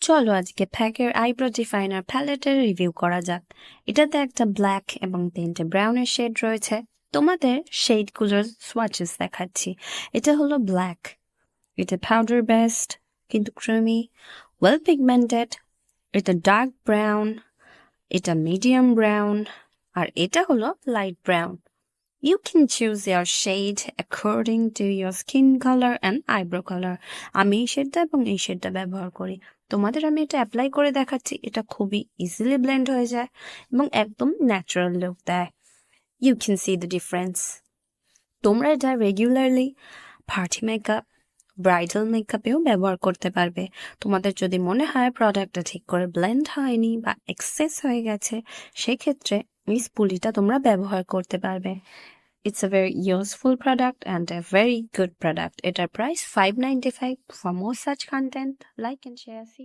চলো আজকে প্যাকের eyebrow ডিফাইনার প্যালেটের review করা যাক। এটাতে একটা ব্ল্যাক এবং তিনটে ব্রাউনের শেড রয়েছে। তোমাদের শেডগুলোর সোয়াচেস দেখাচ্ছি। এটা হলো ব্ল্যাক, এটা পাউডার বেসড কিন্তু ক্রিমি, ওয়েল পিগমেন্টেড। এটা ডার্ক ব্রাউন, এটা মিডিয়াম ব্রাউন, আর এটা হলো light brown. You can choose your shade according to your skin color and eyebrow color. আমি এই শেডটা এবং এই শেডটা ব্যবহার করি। তোমাদের আমি এটা অ্যাপ্লাই করে দেখাচ্ছি। এটা খুবই ইজিলি ব্লেন্ড হয়ে যায় এবং একদম ন্যাচারাল লুক দেয়। You can see the difference. তোমরা এটা রেগুলারলি পার্টি মেকআপ, ব্রাইডাল মেকআপেও ব্যবহার করতে পারবে। তোমাদের যদি মনে হয় প্রোডাক্টটা ঠিক করে ব্লেন্ড হয়নি বা এক্সেস হয়ে গেছে, সেক্ষেত্রে এই স্পুলিটা তোমরা ব্যবহার করতে পারবে। It's a very useful product and a very good product. At a price $5.95. For more such content, like and share. See